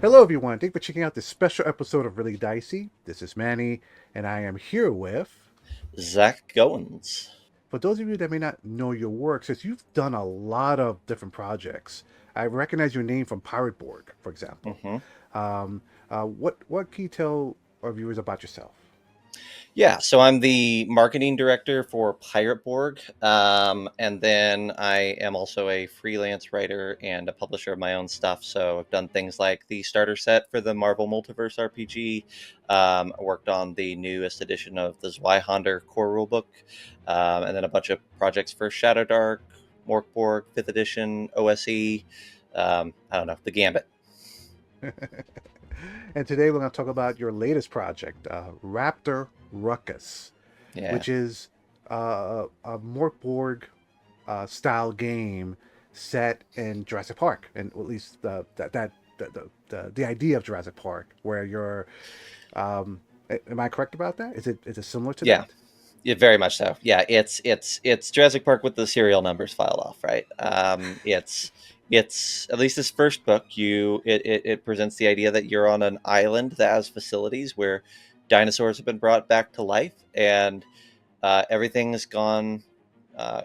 Hello, everyone. Thank you for checking out this special episode of Really Dicey. This is Manny, and I am here with. Zac Goins. For those of you that may not know your work, since you've done a lot of different projects, I recognize your name from Pirate Borg, for example. hmm Um, what can you tell our viewers about yourself? Yeah, so I'm the marketing director for Pirate Borg, and then I am also a freelance writer and a publisher of my own stuff. So I've done things like the starter set for the Marvel Multiverse RPG. I worked on the newest edition of the Zweihander core rulebook, and then a bunch of projects for Shadow Dark, Mork Borg, 5th edition, OSE. I don't know, the Gambit. And today we're going to talk about your latest project, Raptor Ruckus, Yeah. which is a Mork Borg style game set in Jurassic Park, and at least the idea of Jurassic Park, where you're. Am I correct about that? Is it similar to Yeah. that? Yeah, very much so. Yeah, it's Jurassic Park with the serial numbers filed off, right? It's at least this first book. It presents the idea that you're on an island that has facilities where dinosaurs have been brought back to life, and everything's uh,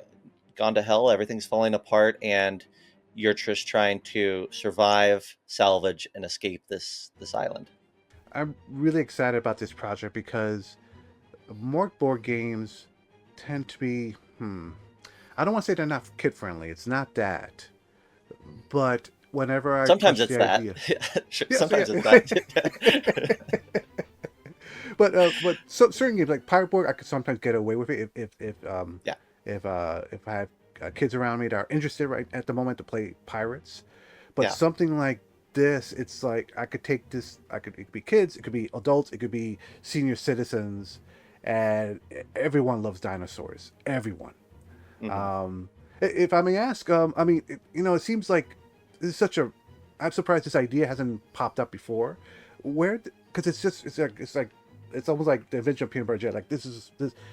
gone to hell. Everything's falling apart, and you're just trying to survive, salvage, and escape this island. I'm really excited about this project because Mork Borg games tend to be. I don't want to say they're not kid friendly. It's not that, but whenever I Sometimes push it's the that. idea, Sure, yeah, so sometimes it's yeah. that. But so certain games like Pirate Borg, I could sometimes get away with it Yeah. if I have kids around me that are interested right at the moment to play pirates. But Yeah. something like this, it's like I could take this. It could be kids, it could be adults, it could be senior citizens, and everyone loves dinosaurs. Everyone. hmm Um, if I may ask, I mean, it seems like this is such a. I'm surprised this idea hasn't popped up before. Where, because it's almost like the invention of peanut butter jelly. Like this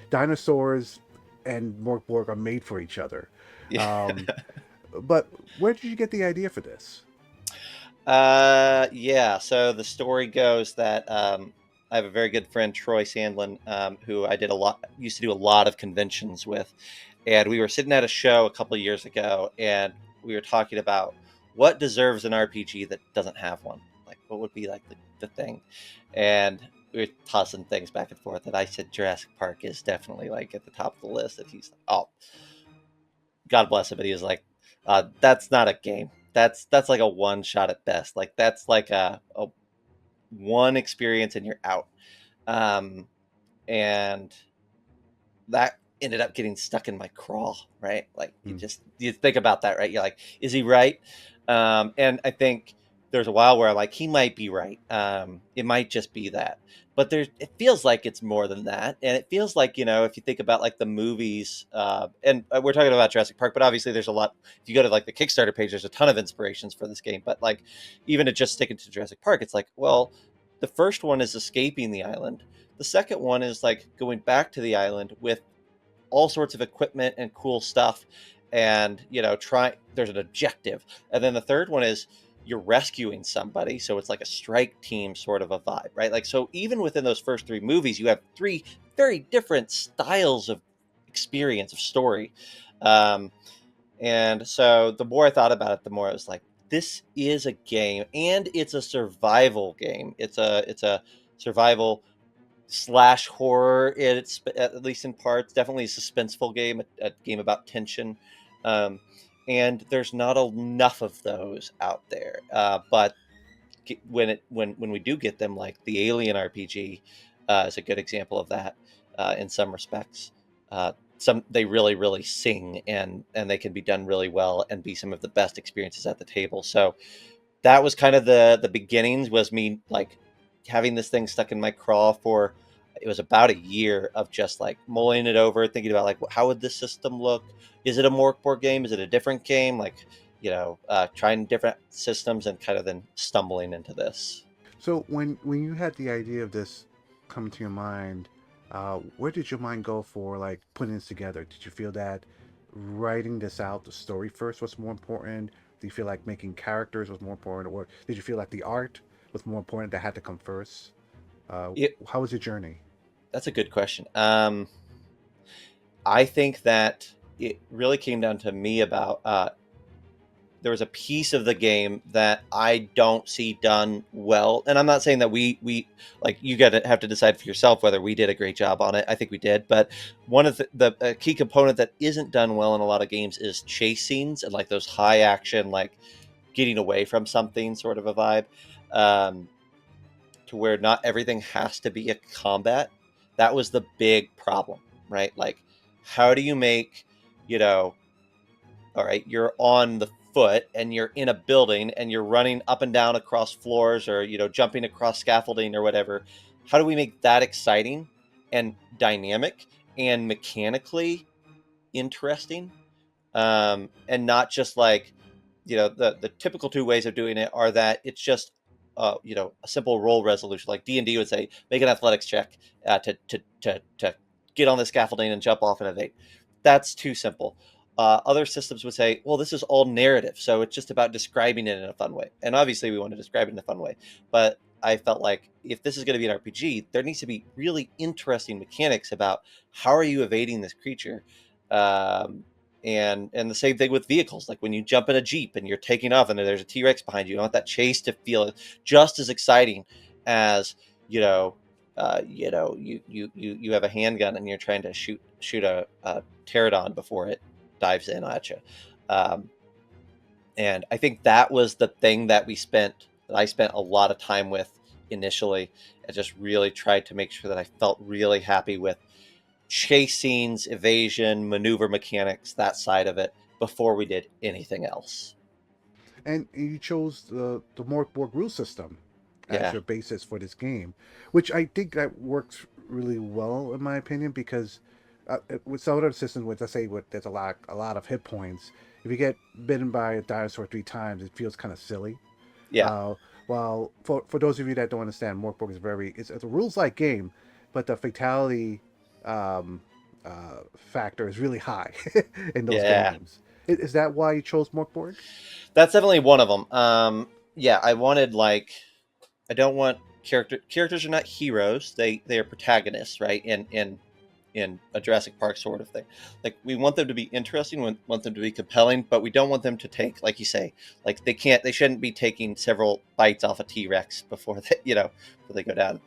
dinosaurs and Mork Borg are made for each other. Yeah. Um, but where did you get the idea for this? Yeah. So the story goes that I have a very good friend, Troy Sandlin, who I used to do a lot of conventions with, and we were sitting at a show a couple of years ago, and we were talking about what deserves an RPG that doesn't have one. Like, what would be like the thing? And we were tossing things back and forth, and I said Jurassic Park is definitely like at the top of the list. And he's like, "Oh, God bless him," but he was like, "That's not a game. That's like a one shot at best. Like that's like a one experience and you're out." Um, and that ended up getting stuck in my craw, right? Like Hmm. you think about that, right? You're like, is he right? And I think there's a while where I'm like, he might be right. It might just be that, but it feels like it's more than that, and it feels like if you think about like the movies, and we're talking about Jurassic Park, but obviously there's a lot. If you go to like the Kickstarter page, there's a ton of inspirations for this game, but like even to just sticking to Jurassic Park, it's like, well, the first one is escaping the island. The second one is like going back to the island with all sorts of equipment and cool stuff, and try there's an objective. And then the third one is you're rescuing somebody, so it's like a strike team sort of a vibe, right? Like, so even within those first three movies, you have three very different styles of experience of story. um, and so the more I thought about it, the more I was like, this is a game, and it's a survival game. It's a survival slash horror. It's at least in parts, definitely a suspenseful game, a game about tension. Um, and there's not enough of those out there. But when we do get them, like the Alien RPG, is a good example of that. In some respects, some they really sing, and they can be done really well and be some of the best experiences at the table. So that was kind of the beginnings, was me like having this thing stuck in my craw for, it was about a year of just like mulling it over, thinking about like, how would this system look? Is it a Mork Borg game? Is it a different game? Like, trying different systems and kind of then stumbling into this. So when you had the idea of this come to your mind, where did your mind go for like putting this together? Did you feel that writing this out, the story first was more important? Do you feel like making characters was more important, or did you feel like the art was more important that had to come first? It, How was your journey? that's a good question. I think that it really came down to me about there was a piece of the game that I don't see done well, and I'm not saying that we like, you got to have to decide for yourself whether we did a great job on it. I think we did, but one of the key component that isn't done well in a lot of games is chase scenes and like those high action, like getting away from something sort of a vibe, um, to where not everything has to be a combat. That was the big problem, right? Like, how do you make, you know, all right, you're on the foot and you're in a building and you're running up and down across floors, or, jumping across scaffolding or whatever. How do we make that exciting and dynamic and mechanically interesting? And not just like, the typical two ways of doing it are that it's just, a simple roll resolution. Like D&D would say, make an athletics check to get on the scaffolding and jump off and evade. That's too simple. Other systems would say, well, this is all narrative, so it's just about describing it in a fun way. And obviously, we want to describe it in a fun way. But I felt like if this is going to be an RPG, there needs to be really interesting mechanics about how are you evading this creature. And the same thing with vehicles. Like when you jump in a Jeep and you're taking off and there's a T-Rex behind you, you want that chase to feel just as exciting as, you have a handgun and you're trying to shoot a pterodon before it dives in at you. Um, and I think that was the thing that I spent a lot of time with initially. I just really tried to make sure that I felt really happy with chase scenes, evasion, maneuver mechanics, that side of it, before we did anything else. And you chose the Mork Borg rule system as Yeah. your basis for this game, which I think that works really well in my opinion because with some other systems, with let's say with there's a lot of hit points, if you get bitten by a dinosaur 3 times, it feels kind of silly. Yeah. Uh, while for those of you that don't understand, Mork Borg is it's a rules like game, but the fatality um, factor is really high in those Yeah. games. Is that why you chose Mork Borg? That's definitely one of them. Yeah, I wanted, like, I don't want characters are not heroes. They are protagonists, right? In a Jurassic Park sort of thing. Like, we want them to be interesting, we want them to be compelling, but we don't want them to take, like you say, like they shouldn't be taking several bites off a T-Rex before they go down.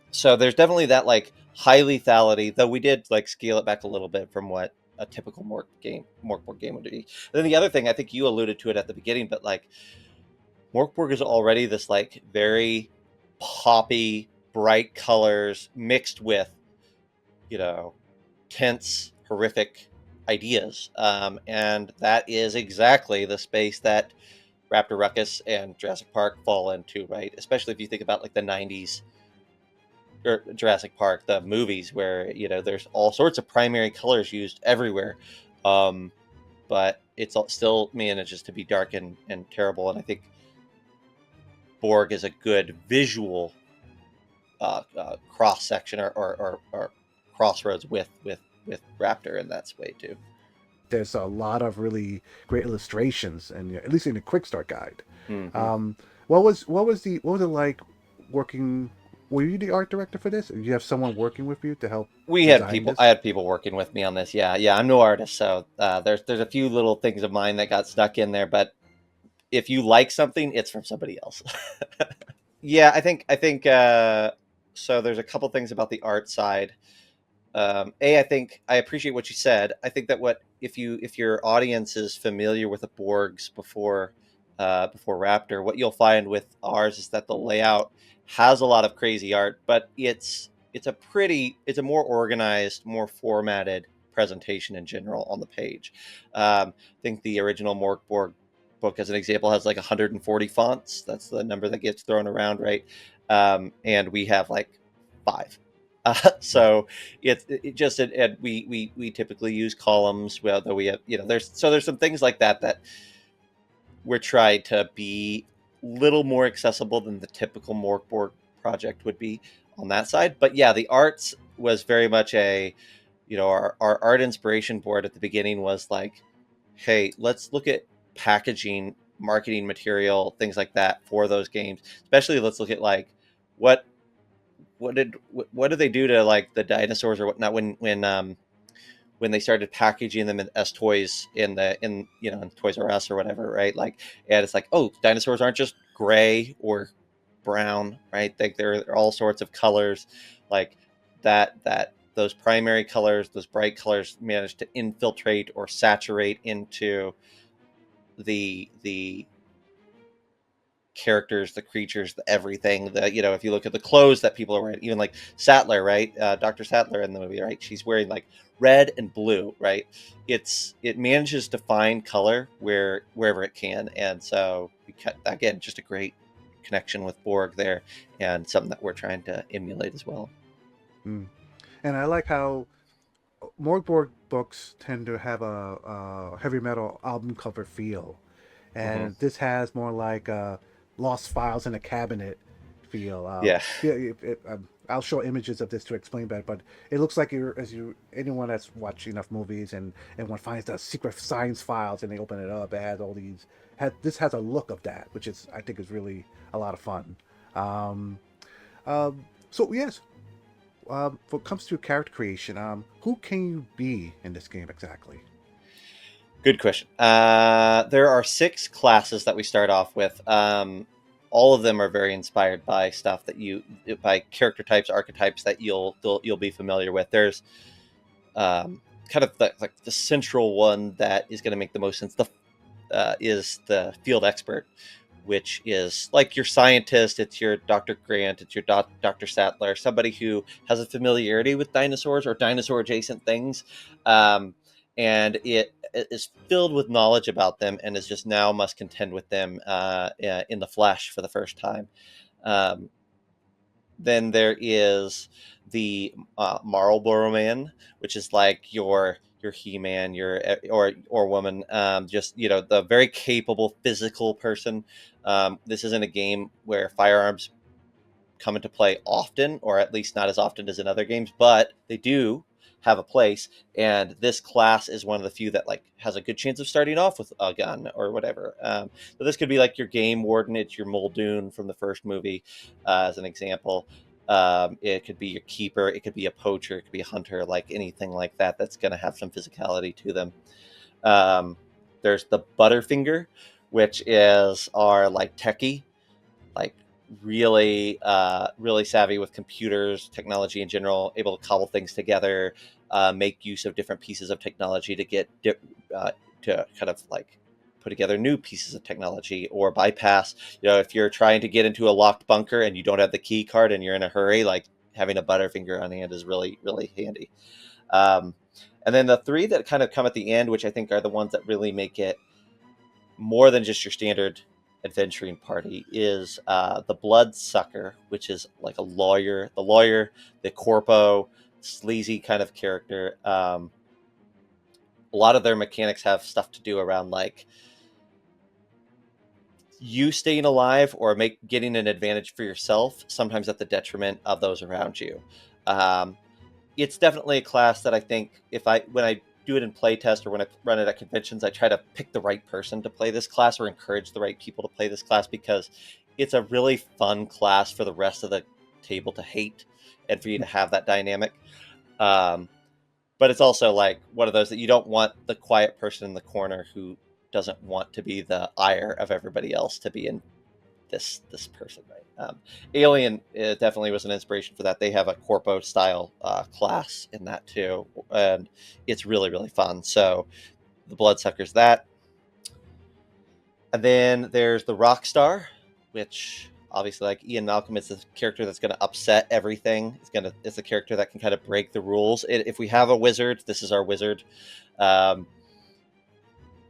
So there's definitely that, like, high lethality, though we did like scale it back a little bit from what a typical Mork Borg game would be. And then the other thing, I think you alluded to it at the beginning, but like Mork Borg is already this like very poppy, bright colors mixed with, you know, tense, horrific ideas. And that is exactly the space that Raptor Ruckus and Jurassic Park fall into, right? Especially if you think about like the 90s or Jurassic Park, the movies, where, there's all sorts of primary colors used everywhere. Um, but still manages to be dark and terrible. And I think Borg is a good visual cross section or crossroads with Raptor in that way too. There's a lot of really great illustrations, and at least in the Quickstart guide. Mm-hmm. What was it like working? Were you the art director for this? Or did you have someone working with you to help design I this? had people working with me on this. Yeah. I'm no artist, so there's a few little things of mine that got stuck in there. But if you like something, it's from somebody else. Yeah, I think so. There's a couple things about the art side. I think I appreciate what you said. I think that if your audience is familiar with the Borgs before Raptor, what you'll find with ours is that the layout has a lot of crazy art, but it's a more organized, more formatted presentation in general on the page. I think the original Mork Borg book, as an example, has like 140 fonts. That's the number that gets thrown around, right? And we have like 5. So and we typically use columns. Well, though we have, there's some things like that we're trying to be little more accessible than the typical Mork Borg project would be on that side. But yeah, the arts was very much our art inspiration board at the beginning was like, hey, let's look at packaging marketing material, things like that for those games. Especially, let's look at like what what did they do to like the dinosaurs or whatnot when they started packaging them as toys in in Toys R Us or whatever, right? Like, and it's like, oh, dinosaurs aren't just gray or brown, right? Like they're all sorts of colors, like that those primary colors, those bright colors, manage to infiltrate or saturate into the characters, the creatures, the everything. That if you look at the clothes that people are wearing, even like Sattler, right? Dr. Sattler in the movie, right? She's wearing like red and blue, right? It manages to find color wherever it can, and so again, just a great connection with Borg there, and something that we're trying to emulate as well. Mm. And I like how Mork Borg books tend to have a heavy metal album cover feel, Mm-hmm. and this has more like a Lost Files in a Cabinet feel. Yeah. I'll show images of this to explain better, but it looks like anyone that's watched enough movies and one finds the secret science files and they open it up, it has all these. This has a look of that, which is I think is really a lot of fun. Um, so yes, when it comes to character creation, who can you be in this game exactly? Good question. There are 6 classes that we start off with. All of them are very inspired by stuff by character types, archetypes that you'll be familiar with. There's kind of the central one that is going to make the most sense. Is the field expert, which is like your scientist. It's your Dr. Grant. It's your Dr. Sattler, somebody who has a familiarity with dinosaurs or dinosaur adjacent things. And it is filled with knowledge about them and is just now must contend with them in the flesh for the first time. Um, then there is the Marlboro Man, which is like your He-Man, or woman, just the very capable physical person. This isn't a game where firearms come into play often, or at least not as often as in other games, but they do have a place. And this class is one of the few that like has a good chance of starting off with a gun or whatever. So this could be like your game warden. It's your Muldoon from the first movie, as an example. It could be your keeper. It could be a poacher. It could be a hunter. Like anything like that that's going to have some physicality to them. Um, there's the Butterfinger, which is our like techie, like really savvy with computers, technology in general, able to cobble things together, make use of different pieces of technology to to kind of like put together new pieces of technology or bypass. If you're trying to get into a locked bunker and you don't have the key card and you're in a hurry, like having a Butterfinger on hand is really really handy. um, and then the 3 that kind of come at the end, which I think are the ones that really make it more than just your standard adventuring party, is the Bloodsucker, which is like a lawyer, the corpo, sleazy kind of character. A lot of their mechanics have stuff to do around like you staying alive or getting an advantage for yourself, sometimes at the detriment of those around you. Um, it's definitely a class that I think when I do it in playtest or when I run it at conventions, I try to pick the right person to play this class or encourage the right people to play this class, because it's a really fun class for the rest of the table to hate and for you to have that dynamic. Um, but it's also like one of those that you don't want the quiet person in the corner who doesn't want to be the ire of everybody else to be in this person, right? Alien definitely was an inspiration for that. They have a corpo style class in that too, and it's really really fun. So the Bloodsucker's that, and then there's the Rockstar, which obviously like Ian Malcolm is the character that's going to upset everything. It's a character that can kind of break the rules. If we have a wizard, this is our wizard. Um,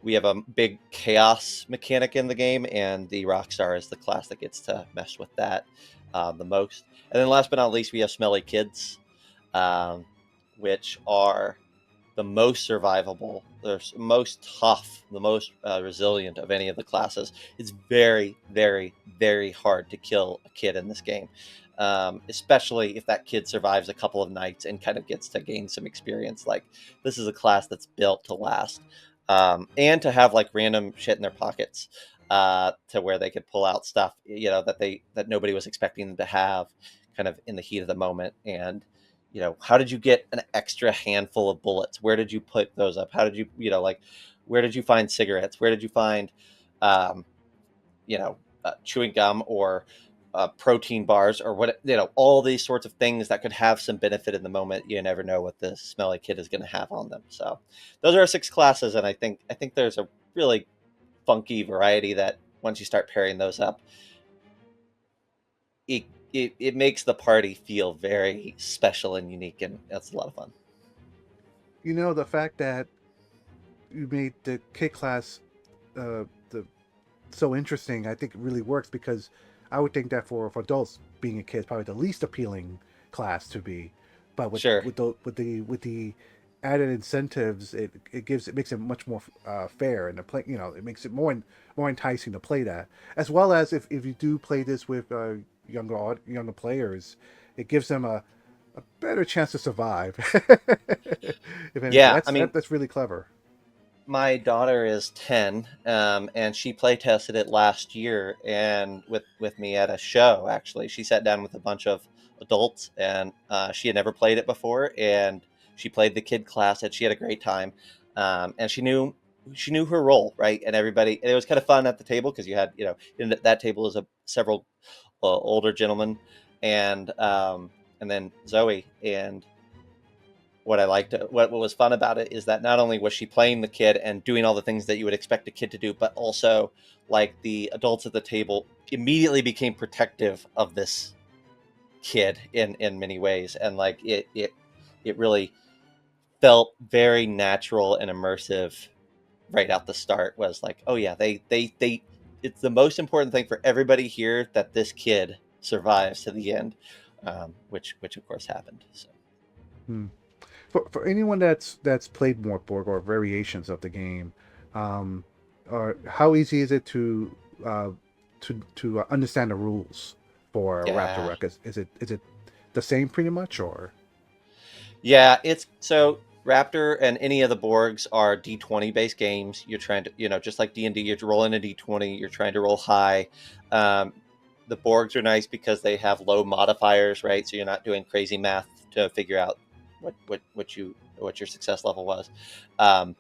we have a big chaos mechanic in the game, and the Rockstar is the class that gets to mess with that the most. And then last but not least, we have Smelly Kids, um, which are the most survivable, the most tough, the most resilient of any of the classes. It's very, very, very hard to kill a kid in this game, especially if that kid survives a couple of nights and kind of gets to gain some experience. Like, this is a class that's built to last, and to have like random shit in their pockets. to where they could pull out stuff, that nobody was expecting them to have, kind of in the heat of the moment. And how did you get an extra handful of bullets? Where did you put those up? How did you, where did you find cigarettes? Where did you find, um, chewing gum, or protein bars, or what, all these sorts of things that could have some benefit in the moment. You never know what the smelly kid is going to have on them. So those are our 6 classes. And I think there's a really funky variety that once you start pairing those up, it makes the party feel very special and unique, and that's a lot of fun. The fact that you made the kid class the so interesting, I think it really works, because I would think that for adults, being a kid is probably the least appealing class to be, but Sure. with the added incentives, it makes it much more fair, and the play, it makes it more enticing to play that, as well as if you do play this with younger players, it gives them a better chance to survive. If anything, Yeah, I mean, that's really clever. my daughter is 10, and she play tested it last year, and with me at a show. Actually, she sat down with a bunch of adults, and she had never played it before, and she played the kid class, and she had a great time. And she knew her role, right? And everybody, and it was kind of fun at the table, because you had, in that table is several older gentlemen, and then Zoe. And what was fun about it is that not only was she playing the kid and doing all the things that you would expect a kid to do, but also, like, the adults at the table immediately became protective of this kid in many ways. And like, it really felt very natural and immersive right out the start. Was like, oh yeah, they it's the most important thing for everybody here that this kid survives to the end, which of course happened. So Hmm. For anyone that's played Mork Borg or variations of the game, um, or how easy is it uh, to understand the rules for Raptor yeah. Ruckus? Is it the same pretty much, or? Yeah, it's so Raptor and any of the Borgs are D20 based games. You're trying to, just like D&D, you're rolling a D20, you're trying to roll high. Um, the Borgs are nice because they have low modifiers, right? So you're not doing crazy math to figure out what your success level was. Um,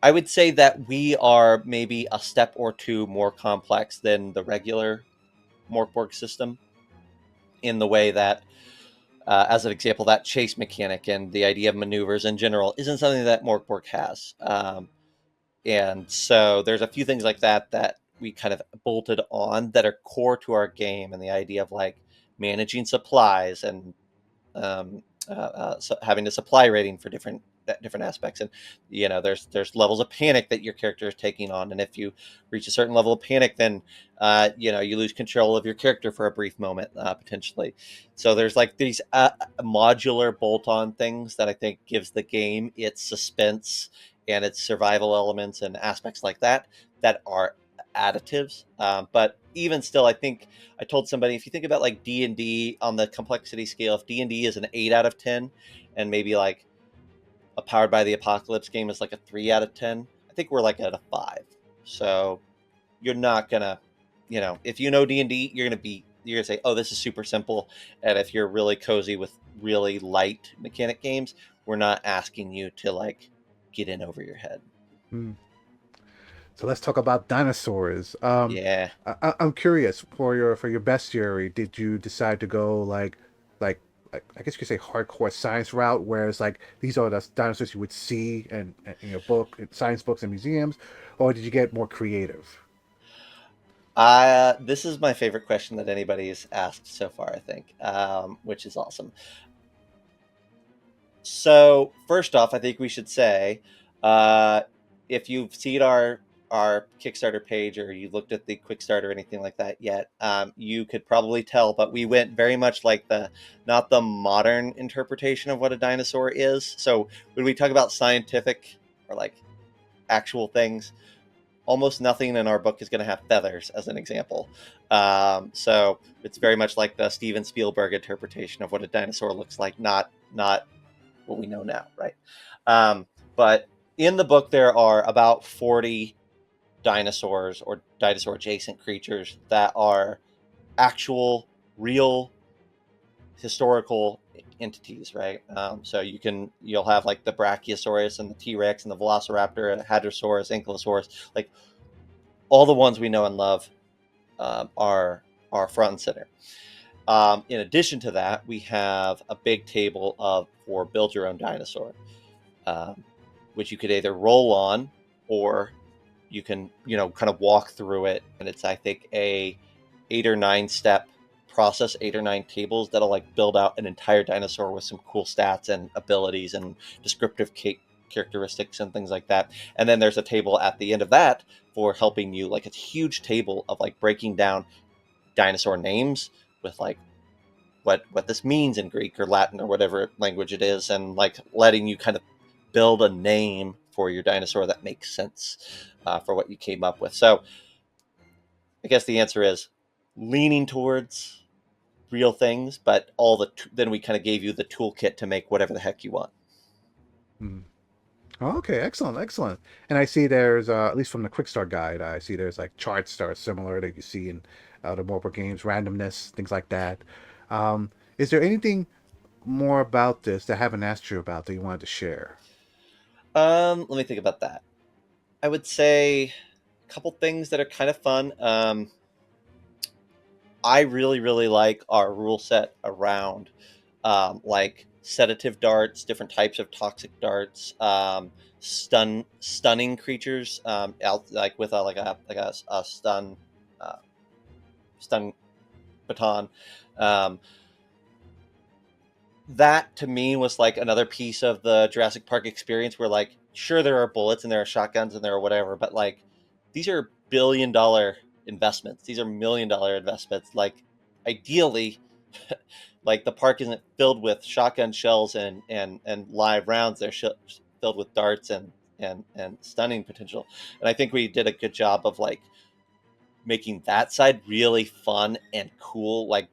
I would say that we are maybe a step or two more complex than the regular Mork Borg system, in the way that, as an example, that chase mechanic and the idea of maneuvers in general isn't something that Mork Borg has. And so there's a few things like that we kind of bolted on that are core to our game, and the idea of, like, managing supplies, and so having a supply rating for different aspects. And there's levels of panic that your character is taking on, and if you reach a certain level of panic, then you lose control of your character for a brief moment, potentially. So there's like these modular bolt-on things that I think gives the game its suspense and its survival elements and aspects like that are additives. But even still, I think I told somebody, if you think about like D&D on the complexity scale, if D&D is an 8 out of 10, and maybe like a Powered by the Apocalypse game is like a 3 out of 10, I think we're like at a 5. So you're not gonna, if you know D&D, you're gonna say, oh, this is super simple. And if you're really cozy with really light mechanic games, we're not asking you to, like, get in over your head. Hmm. So let's talk about Dinosaurs. Yeah. I'm curious, for your bestiary, did you decide to go like I guess you could say hardcore science route, whereas like these are the dinosaurs you would see in your book, in science books and museums, or did you get more creative? This is my favorite question that anybody's asked so far, I think, which is awesome. So first off, I think we should say, uh, if you've seen our Kickstarter page, or you looked at the Quickstart or anything like that yet, you could probably tell, but we went very much like not the modern interpretation of what a dinosaur is. So when we talk about scientific, or like actual things, almost nothing in our book is going to have feathers, as an example. So it's very much like the Steven Spielberg interpretation of what a dinosaur looks like, not what we know now, right? But in the book, there are about 40 dinosaurs or dinosaur adjacent creatures that are actual, real, historical entities, right? So you'll have like the Brachiosaurus and the T-Rex and the Velociraptor and Hadrosaurus, Ankylosaurus, like all the ones we know and love are front and center. In addition to that, we have a big table for build your own dinosaur, which you could either roll on or you can kind of walk through it, and it's, I think, a 8 or 9 step process, 8 or 9 tables that'll like build out an entire dinosaur with some cool stats and abilities and descriptive characteristics and things like that. And then there's a table at the end of that for helping you, like a huge table of like breaking down dinosaur names with like what this means in Greek or Latin or whatever language it is, and like letting you kind of build a name for your dinosaur that makes sense for what you came up with. So I guess the answer is leaning towards real things, but then we kind of gave you the toolkit to make whatever the heck you want. Hmm. Oh, okay, excellent, excellent. And I see there's, at least from the Quickstart guide, I see there's like charts that are similar that you see in the mobile games, randomness, things like that. Is there anything more about this that I haven't asked you about that you wanted to share? Let me think about that. I would say a couple things that are kind of fun. I really, really like our rule set around like sedative darts, different types of toxic darts, stunning creatures, like with a stun baton. Um, that to me was like another piece of the Jurassic Park experience where, like, sure, there are bullets and there are shotguns and there are whatever, but like these are $1 billion investments. These are $1 million investments. Like, ideally, like the park isn't filled with shotgun shells and live rounds. They're filled with darts and stunning potential. And I think we did a good job of like making that side really fun and cool. Like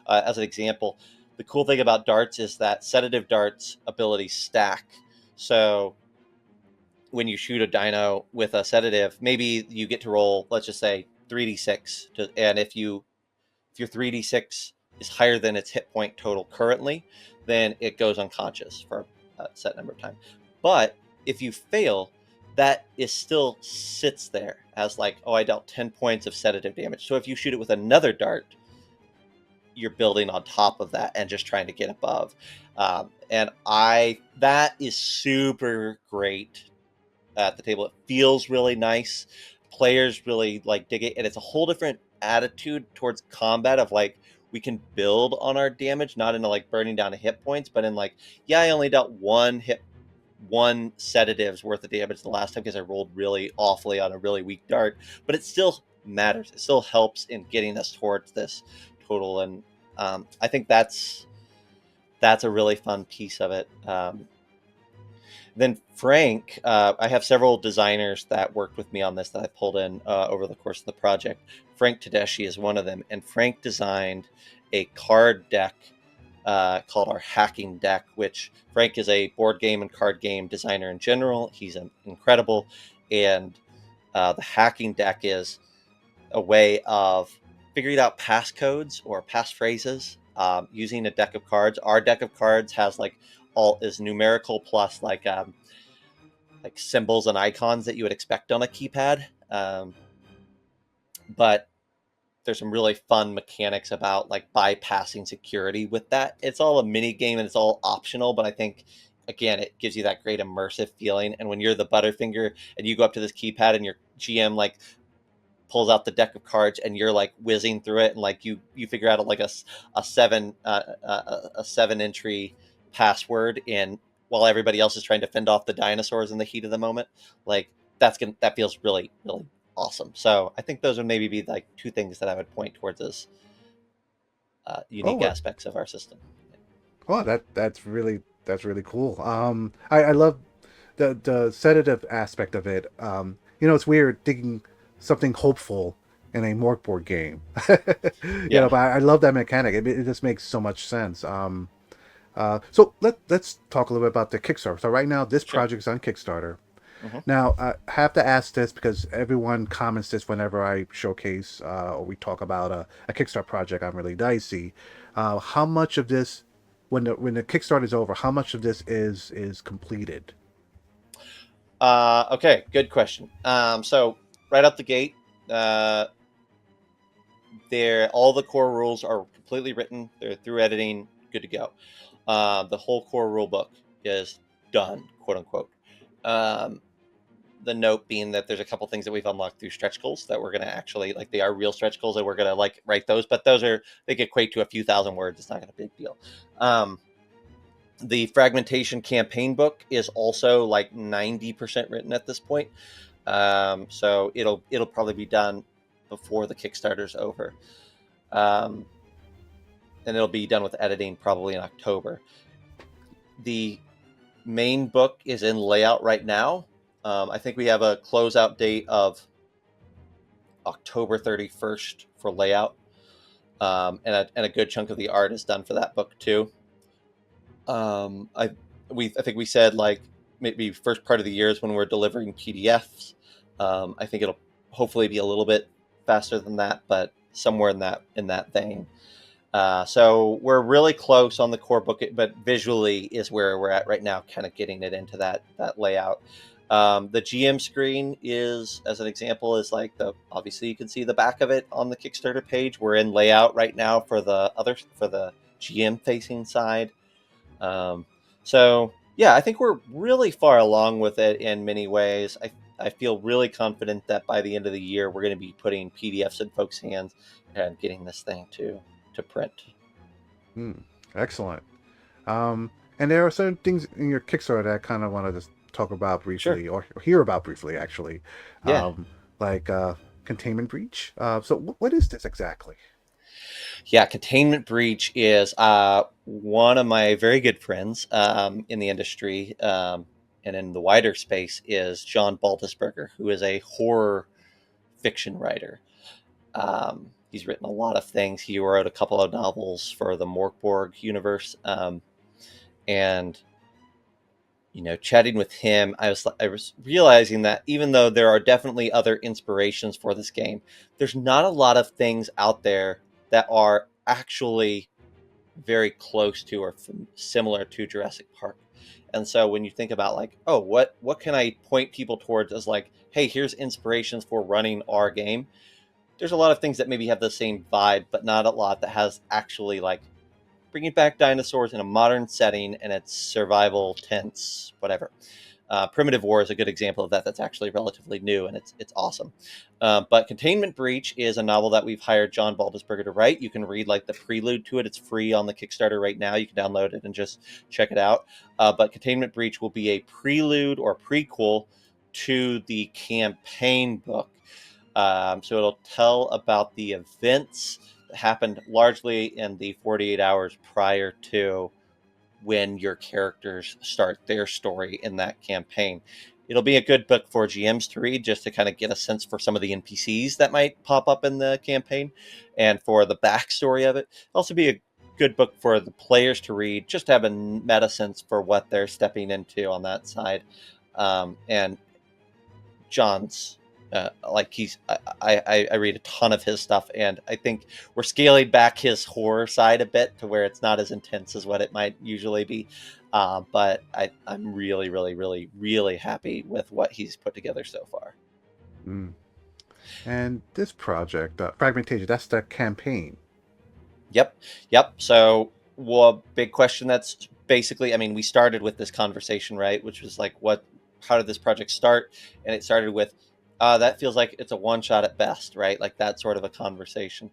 as an example, the cool thing about darts is that sedative darts abilities stack. So when you shoot a dino with a sedative, maybe you get to roll, let's just say 3d6, and if your 3d6 is higher than its hit point total currently, then it goes unconscious for a set number of time. But if you fail, that is still sits there as like, oh, I dealt 10 points of sedative damage. So if you shoot it with another dart, you're building on top of that and just trying to get above. And that is super great at the table. It feels really nice. Players really like dig it, and it's a whole different attitude towards combat of like, we can build on our damage, not into like burning down hit points, but in like, yeah, I only dealt one sedative's worth of damage the last time because I rolled really awfully on a really weak dart, but it still matters. It still helps in getting us towards this total, and I think that's a really fun piece of it. Then Frank, I have several designers that worked with me on this that I pulled in over the course of the project. Frank Tedeschi is one of them, and Frank designed a card deck called our Hacking Deck, which Frank is a board game and card game designer in general. He's incredible, and the Hacking Deck is a way of figuring out passcodes or passphrases using a deck of cards. Our deck of cards has like all is numerical plus like symbols and icons that you would expect on a keypad, but there's some really fun mechanics about like bypassing security with that. It's all a mini game and it's all optional, but I think again it gives you that great immersive feeling. And when you're the Butterfinger and you go up to this keypad and your GM like pulls out the deck of cards and you're like whizzing through it and like you figure out like a seven entry password in while everybody else is trying to fend off the dinosaurs in the heat of the moment, like that feels really, really awesome. So I think those would maybe be like two things that I would point towards as unique Oh, aspects of our system. oh, that's really cool. I love the sedative aspect of it. It's weird thinking something hopeful in a Mork Borg game. Yeah, But I love that mechanic. It just makes so much sense. So let's talk a little bit about the Kickstarter. So right now, this sure. project is on Kickstarter. Mhm. Now, I have to ask this because everyone comments this whenever I showcase or we talk about a Kickstarter project. I'm really dicey. How much of this, when the Kickstarter is over, how much of this is completed? Okay, good question. So right out the gate, uh, all the core rules are completely written. They're through editing, good to go. The whole core rule book is done, quote unquote. Um, the note being that there's a couple things that we've unlocked through stretch goals that we're going to actually like, they are real stretch goals and we're going to like write those, but those are, they equate to a few thousand words. It's not going to be a big deal. The Fragmentation campaign book is also like 90% written at this point. So it'll probably be done before the Kickstarter's over. And it'll be done with editing probably in October. The main book is in layout right now. I think we have a closeout date of October 31st for layout, and a good chunk of the art is done for that book too. I think we said like maybe first part of the year is when we're delivering PDFs. I think it'll hopefully be a little bit faster than that, but somewhere in that vein. So we're really close on the core book, but visually is where we're at right now, kind of getting it into that layout. The GM screen is, as an example, is like obviously you can see the back of it on the Kickstarter page. We're in layout right now for the GM facing side. So yeah, I think we're really far along with it in many ways. I feel really confident that by the end of the year, we're going to be putting PDFs in folks' hands and getting this thing to print. Hmm, excellent. And there are certain things in your Kickstarter that I kind of want to just talk about Sure. briefly, or hear about briefly, actually, Yeah. like Containment Breach. So, what is this exactly? Yeah. Containment Breach is one of my very good friends in the industry, and in the wider space is John Baldisberger, who is a horror fiction writer. He's written a lot of things. He wrote a couple of novels for the Mork Borg universe. And chatting with him, I was realizing that even though there are definitely other inspirations for this game, there's not a lot of things out there that are actually very close to or similar to Jurassic Park. And so when you think about like, oh, what can I point people towards as like, hey, here's inspirations for running our game, there's a lot of things that maybe have the same vibe, but not a lot that has actually like bringing back dinosaurs in a modern setting and it's survival, tense, whatever. Primitive War is a good example of that. That's actually relatively new and it's awesome. But Containment Breach is a novel that we've hired John Baldisberger to write. You can read like the prelude to it. It's free on the Kickstarter right now. You can download it and just check it out. But Containment Breach will be a prelude or prequel to the campaign book. So it'll tell about the events that happened largely in the 48 hours prior to when your characters start their story in that campaign. It'll be a good book for GMs to read just to kind of get a sense for some of the NPCs that might pop up in the campaign and for the backstory of it. It'll also be a good book for the players to read just to have a meta sense for what they're stepping into on that side. And John's like I read a ton of his stuff, and I think we're scaling back his horror side a bit to where it's not as intense as what it might usually be. But I'm really, really, really, really happy with what he's put together so far. Mm. And this project, Fragmentation, that's the campaign. Yep, yep. So, well, big question. That's basically, I mean, we started with this conversation, right? Which was like, how did this project start? And it started with, that feels like it's a one shot at best, right? Like that sort of a conversation.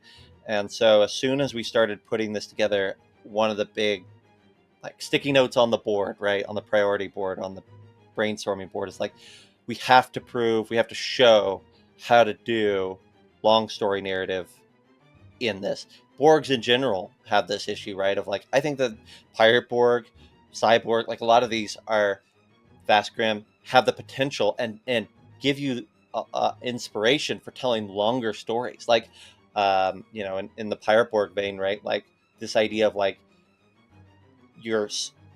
And so, as soon as we started putting this together, one of the big like sticky notes on the board, right, on the priority board, on the brainstorming board, is like, we have to prove, we have to show how to do long story narrative in this. Borgs in general have this issue, right? Of like, I think that Pirate Borg, Cyborg, like a lot of these are Vast Grim, have the potential and give you inspiration for telling longer stories. Like, in the Pirate Borg vein, right? Like this idea of like your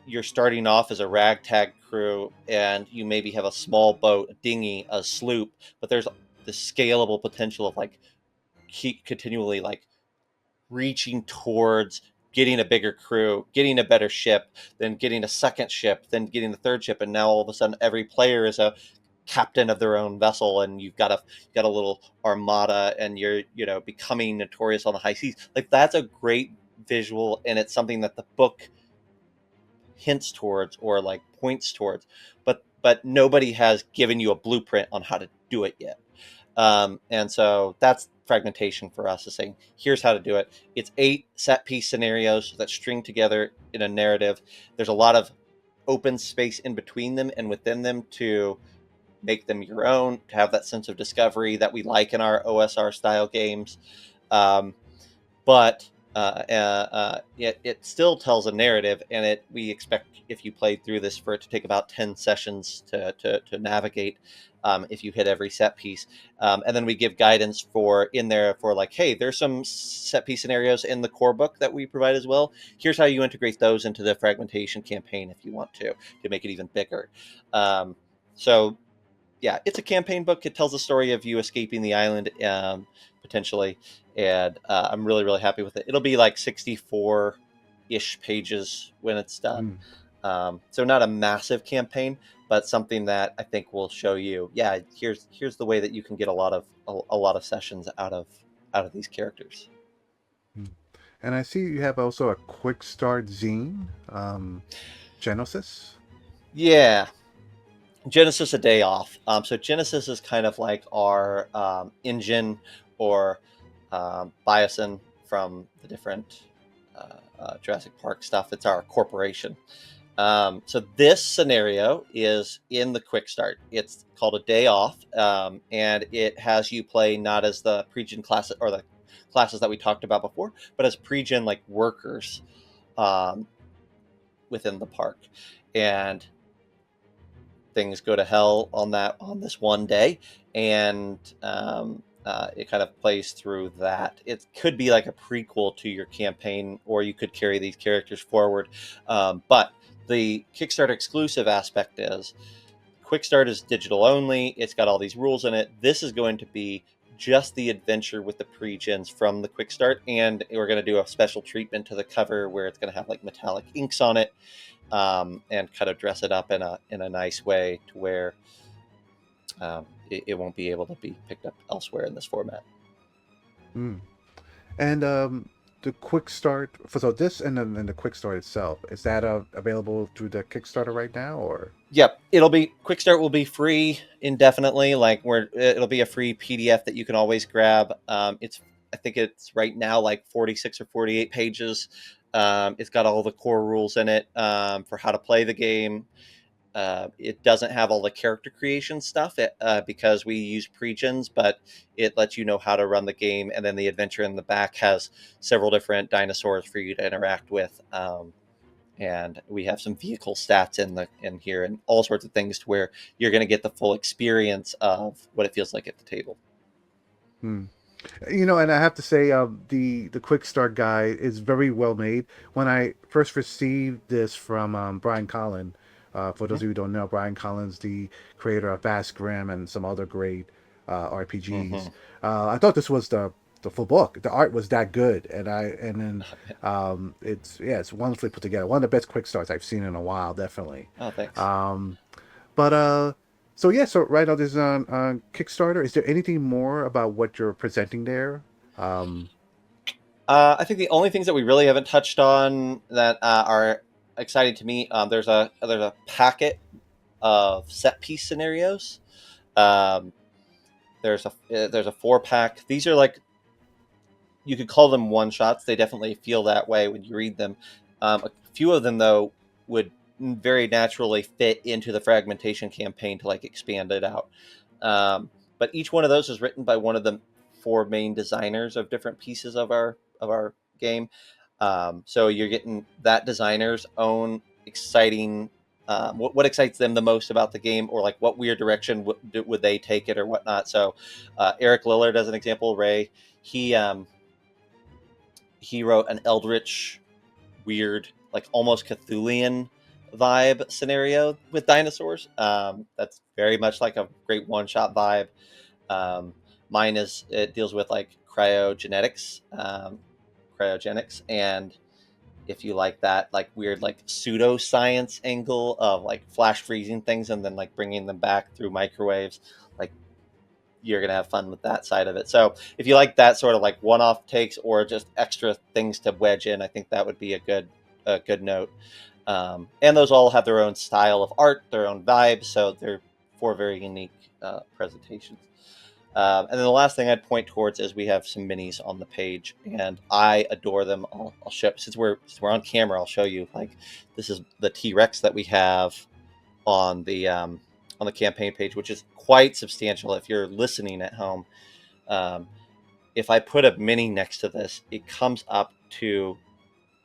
you're starting off as a ragtag crew, and you maybe have a small boat, a dinghy, a sloop, but there's the scalable potential of like keep continually like reaching towards getting a bigger crew, getting a better ship, then getting a second ship, then getting the third ship, and now all of a sudden every player is a captain of their own vessel, and you've got a little armada, and you're becoming notorious on the high seas. Like that's a great visual, and it's something that the book hints towards or like points towards, but nobody has given you a blueprint on how to do it yet. And so that's fragmentation for us, is saying here's how to do it. It's 8 set piece scenarios that string together in a narrative. There's a lot of open space in between them and within them to make them your own, to have that sense of discovery that we like in our OSR style games. But it still tells a narrative, and we expect, if you played through this, for it to take about 10 sessions to navigate, if you hit every set piece. And then we give guidance in there for like, hey, there's some set piece scenarios in the core book that we provide as well. Here's how you integrate those into the fragmentation campaign if you want to make it even bigger. So yeah, it's a campaign book. It tells the story of you escaping the island, potentially, and I'm really, really happy with it. It'll be like 64-ish pages when it's done. So not a massive campaign, but something that I think will show you, yeah, here's the way that you can get a lot of sessions out of these characters. And I see you have also a Quickstart zine, Genesis. Yeah. Genesis, a day off. So Genesis is kind of like our engine, or Biosin from the different Jurassic Park stuff. It's our corporation. So this scenario is in the Quickstart. It's called a day off, and it has you play not as the pre-gen class or the classes that we talked about before, but as pre-gen like workers within the park. And things go to hell on this one day, and it kind of plays through that. It could be like a prequel to your campaign, or you could carry these characters forward. But the Kickstarter exclusive aspect is Quickstart is digital only. It's got all these rules in it. This is going to be just the adventure with the pre-gens from the Quickstart, and we're going to do a special treatment to the cover where it's going to have like metallic inks on it. And kind of dress it up in a nice way to where it won't be able to be picked up elsewhere in this format. And the Quickstart, so this and then the Quickstart itself, is that available through the Kickstarter right now, or? Yep, Quickstart will be free indefinitely. Like it'll be a free PDF that you can always grab. I think it's right now like 46 or 48 pages. It's got all the core rules in it for how to play the game. It doesn't have all the character creation stuff because we use pre-gens, but it lets you know how to run the game. And then the adventure in the back has several different dinosaurs for you to interact with. And we have some vehicle stats in here and all sorts of things to where you're going to get the full experience of what it feels like at the table. And I have to say, the Quickstart guide is very well made. When I first received this from Brian Collin, for those of you who don't know, Brian Collins, the creator of Vast Grim and some other great RPGs, I thought this was the full book. The art was that good, and then it's wonderfully put together. One of the best Quickstarts I've seen in a while, definitely. Oh, thanks. So right now this is on Kickstarter. Is there anything more about what you're presenting there? I think the only things that we really haven't touched on that are exciting to me, there's a packet of set piece scenarios. There's a 4-pack. These are like, you could call them one shots. They definitely feel that way when you read them. A few of them though would very naturally fit into the fragmentation campaign to like expand it out. But each one of those is written by one of the 4 main designers of different pieces of our game. So you're getting that designer's own exciting, what excites them the most about the game, or like what weird direction would they take it or whatnot. So Eric Lillard, as an example, Ray, he wrote an eldritch, weird, like almost Cthulhian vibe scenario with dinosaurs. That's very much like a great one-shot vibe. Um, Mine it deals with like cryogenics, and if you like that like weird like pseudoscience angle of like flash freezing things and then like bringing them back through microwaves, like you're gonna have fun with that side of it. So if you like that sort of like one-off takes or just extra things to wedge in, I think that would be a good note. And those all have their own style of art, their own vibe, so they're four very unique presentations. And then the last thing I'd point towards is we have some minis on the page, and I adore them. I'll show, since we're on camera. I'll show you. Like, this is the T-Rex that we have on the campaign page, which is quite substantial. If you're listening at home, um, if I put a mini next to this, it comes up to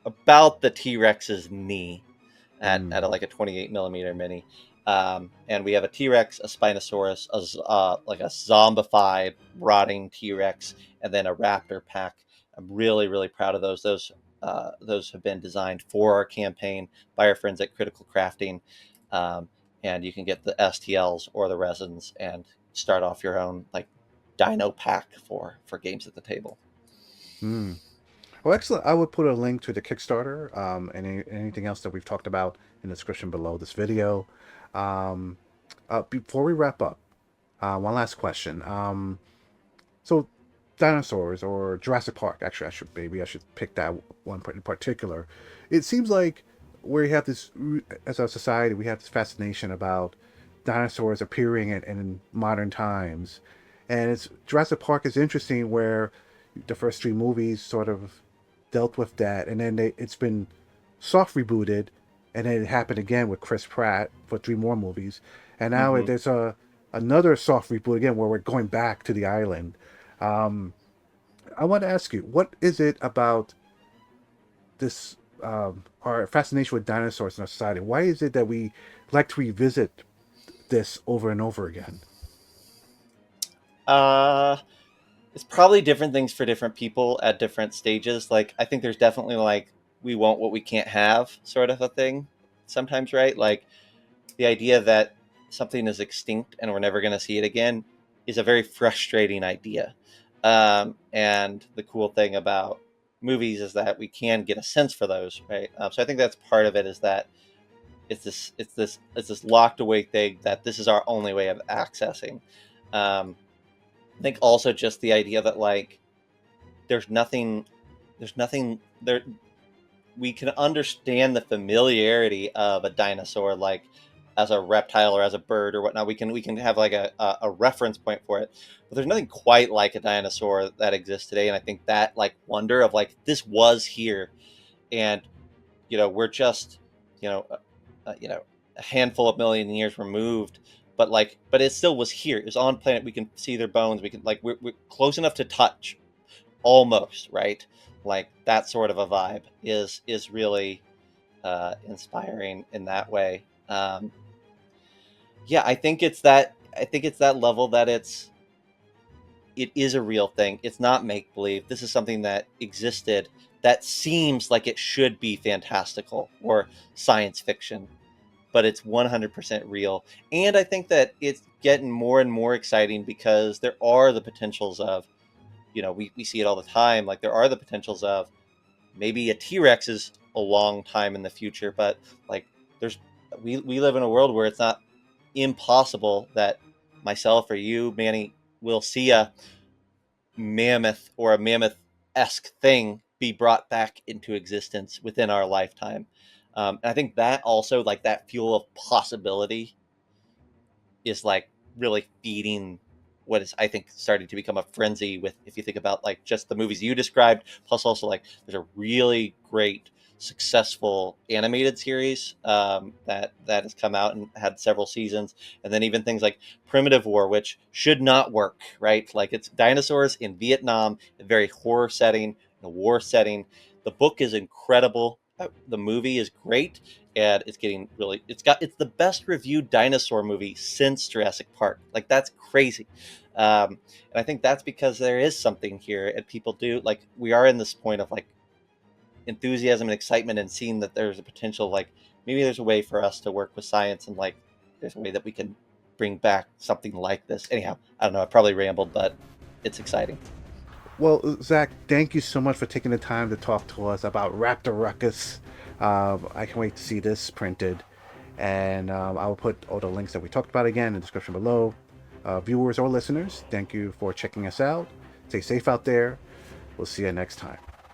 about the T-Rex's knee at like a 28 millimeter mini. And we have a T-Rex, a Spinosaurus, like a zombified, rotting T-Rex, and then a Raptor pack. I'm really, really proud of those. Those have been designed for our campaign by our friends at Critical Crafting. And you can get the STLs or the resins and start off your own like dino pack for games at the table. Hmm. Well, excellent. I would put a link to the Kickstarter and anything else that we've talked about in the description below this video. Um, Before we wrap up, one last question. So, dinosaurs or Jurassic Park. Actually, I should pick that one in particular. It seems like we have this as a society. We have this fascination about dinosaurs appearing in modern times, and it's Jurassic Park is interesting where the first three movies sort of dealt with that, and then it's been soft rebooted, and then it happened again with Chris Pratt for three more movies, and now Mm-hmm. there's another soft reboot again where we're going back to the island. Um, I want to ask you, what is it about this our fascination with dinosaurs in our society? Why is it that we like to revisit this over and over again? Uh, it's probably different things for different people at different stages. Like, I think there's definitely like we want what we can't have sort of a thing sometimes, right? Like the idea that something is extinct and we're never going to see it again is a very frustrating idea. And the cool thing about movies is that we can get a sense for those, right? So I think that's part of it, is that it's this locked away thing that this is our only way of accessing. Um, I think also just the idea that like there's nothing there. We can understand the familiarity of a dinosaur, like as a reptile or as a bird or whatnot. We can have like a reference point for it, but there's nothing quite like a dinosaur that exists today. And I think that like wonder of like this was here, and we're just a handful of million years removed, but it still was here. It was on planet. We can see their bones. We can like we're close enough to touch, almost, right? Like that sort of a vibe is really inspiring in that way. Yeah, I think it's that level that it is a real thing. It's not make believe. This is something that existed, that seems like it should be fantastical or science fiction, but it's 100% real. And I think that it's getting more and more exciting because there are the potentials of, we see it all the time. Like there are the potentials of maybe a T-Rex is a long time in the future, but like there's, we live in a world where it's not impossible that myself or you, Manny, will see a mammoth or a mammoth-esque thing be brought back into existence within our lifetime. And I think that also, like that fuel of possibility, is like really feeding what is, I think, starting to become a frenzy with, if you think about like just the movies you described, plus also like there's a really great successful animated series that has come out and had several seasons, and then even things like Primitive War, which should not work, right? Like it's dinosaurs in Vietnam, a very horror setting, in a war setting. The book is incredible. The movie is great, and it's the best reviewed dinosaur movie since Jurassic Park. Like that's crazy. And I think that's because there is something here, and people do like, we are in this point of like enthusiasm and excitement and seeing that there's a potential, like maybe there's a way for us to work with science, and like there's a way that we can bring back something like this. Anyhow, I don't know, I probably rambled, but it's exciting. Well, Zach, thank you so much for taking the time to talk to us about Raptor Ruckus. I can't wait to see this printed. And I will put all the links that we talked about again in the description below. Viewers or listeners, thank you for checking us out. Stay safe out there. We'll see you next time.